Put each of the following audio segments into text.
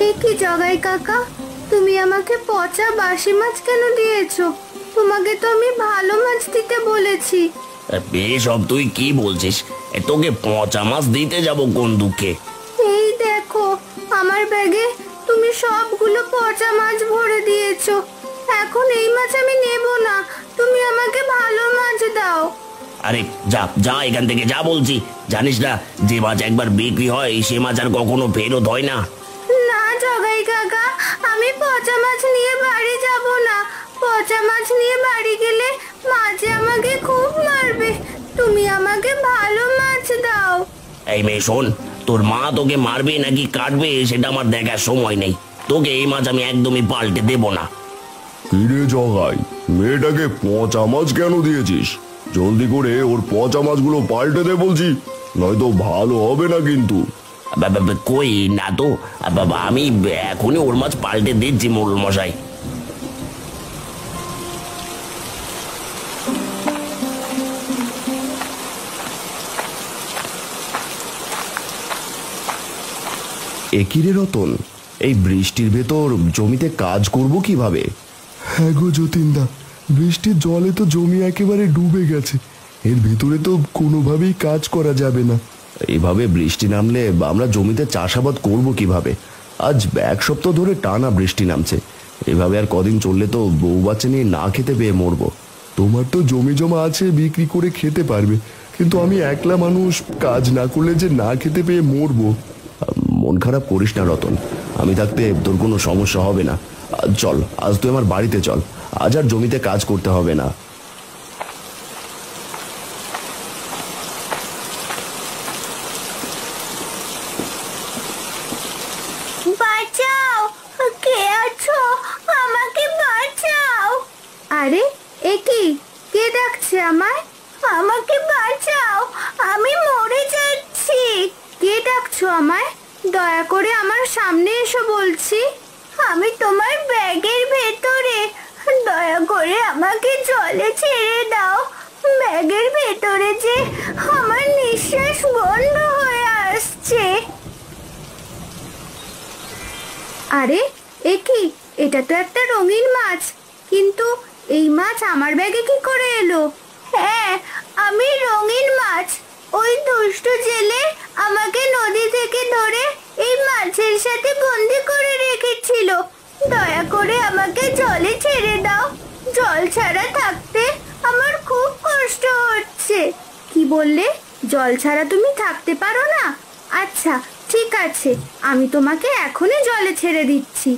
এ কি জগাই কাকা, তুমি আমাকে পচা বাসি মাছ কেন দিয়েছো? তোমাকে তো আমি ভালো মাছ দিতে বলেছি। এসব তুই কি বলছিস? তোকে পচা মাছ দিতে যাব কোন দুঃখে? এই দেখো, আমার ব্যাগে তুমি সবগুলো পচা মাছ ভরে দিয়েছো। এখন এই মাছ আমি নেব না, তুমি আমাকে ভালো মাছ দাও। আরে যা যা এখান থেকে, যা বলছি। জানিস না, যে মাছ একবার বিক্রি হয় সে মাছ আর কখনো ফেরত হয় না। না জগাই কাকা, আমি পচা মাছ নিয়ে বাড়ি যাব না। পচা মাছ নিয়ে বাড়ি গেলে মাছে আমাকে খুব মারবে। তুমি আমাকে ভালো মাছ দাও। এই মেয়ে শোন, তোর মা তোকে মারবে নাকি কাটবে সেটা আমার দেখার সময় নেই। তোকে এই মাছ আমি একদমই পাল্টে দেব না। কিরে জগাই, মেয়েটাকে পচা মাছ কেন দিয়েছিস? জলদি করে ওর পচা মাছগুলো পাল্টে দে বলছি, নয়তো ভালো হবে না কিন্তু। কই না তো, আমি এখনই ওর মাছ পাল্টে দিচ্ছি মোড়ল মশাই। একিরে রতন, এই বৃষ্টির ভেতর জমিতে কাজ করব কিভাবে? হ্যাঁ গো যতীনদা, বৃষ্টির জলে তো জমি একেবারে ডুবে গেছে। এর ভিতরে তো কোনোভাবেই কাজ করা যাবে না। এইভাবে বৃষ্টি নামলে আমরা জমিতে চাষাবাদ করব কিভাবে? আজ এক সপ্তাহ ধরে টানা বৃষ্টি নামছে। এভাবে আর কদিন চললে তো বউ বাচ্চা নিয়ে না খেতে পেয়ে মরবো। তোমার তো জমি জমা আছে, বিক্রি করে খেতে পারবে, কিন্তু আমি একলা মানুষ, কাজ না করলে যে না খেতে পেয়ে মরবো। মন খারাপ করিস না রতন, আমি থাকতে তোর কোনো সমস্যা হবে না। চল, আজ তুই আমার বাড়িতে চল, আজ আর জমিতে কাজ করতে হবে না। বাঁচাও, কে আছো? আমাকে বাঁচাও। আরে এ কি, কে ডাকছে আমায়? আমাকে বাঁচাও, আমি মরে যাচ্ছি। কে ডাকছো আমায়? দয়া করে আমার সামনে এসো বলছি। আমি তোমার ব্যাগের ভেতরে, দয়া করে আমাকে জলে ছেড়ে দাও। ব্যাগের ভেতরে যে আমার নিঃশ্বাস বন্ধ হয়ে আসছে। আরে এ কি, এটা তো একটা রঙিন মাছ, কিন্তু এই মাছ আমার ব্যাগে কি করে এলো? হ্যাঁ, আমি রঙিন মাছ। ওই দুষ্ট জেলে আমাকে নদী থেকে ধরে এই মাছের সাথে বন্দি করে রেখেছিল। দয়া করে আমাকে জলে ছেড়ে দাও। জল ছাড়া থাকতে আমার খুব কষ্ট হচ্ছে। কি বললে? জল ছাড়া তুমি থাকতে পারো না? আচ্ছা ঠিক আছে, আমি তোমাকে এখনই জলে ছেড়ে দিচ্ছি।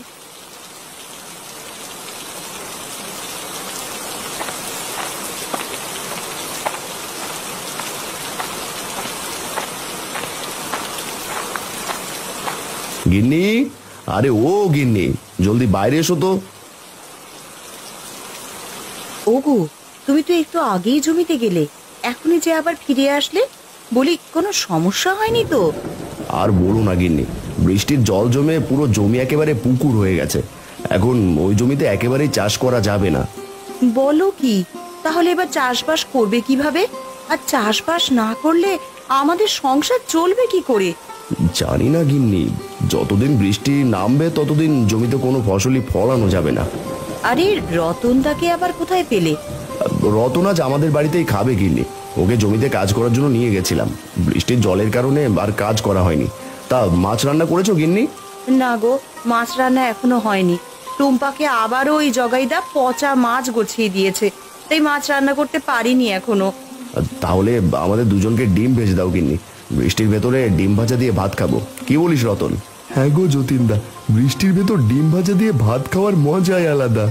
গিন্নি, আরে ও গিন্নি, জলদি বাইরে এসো তো। ওগো, তুমি তো একটু আগেই জমিতে গেলে, এখনই যে আবার ফিরে আসলে? বলি, কোনো সমস্যা হয়নি তো? আর বলো না গিন্নি, বৃষ্টির জল জমে পুরো জমি একেবারে পুকুর হয়ে গেছে। এখন ওই জমিতে একেবারেই চাষ করা যাবে না। বলো কি? তাহলে এবার চাষবাস করবে কিভাবে? আর চাষবাস না করলে আমাদের সংসার চলবে কি করে? জানি না গিন্নি, যতদিন বৃষ্টি নামবে ততদিন জমিতে কোনো ফসলই ফলানো যাবে না। আরে রতনদাকে আবার কোথায় পেলে? রতন আজ আমাদের বাড়িতেই খাবে গিন্নি, ওকে জমিতে কাজ করার জন্য নিয়ে গেছিলাম। বৃষ্টির জলের কারণে আর কাজ করা হয়নি। তা মাছ রান্না করেছো গিন্নি? না গো, মাছ রান্না এখনো হয়নি। টুম্পাকে আবারও ওই জগাইদা পচা মাছ গছিয়ে দিয়েছে, তাই মাছ রান্না করতে পারিনি এখনো। তাহলে আমাদের দুজনকে ডিম ভেজে দাও গিন্নি, বৃষ্টির ভেতরে ডিম ভাজা দিয়ে ভাত খাবো। কি বলিস রতন? হ্যাঁ গো যতীনদা, বৃষ্টির ভেতর ডিম ভাজা দিয়ে ভাত খাওয়ার মজাই আলাদা।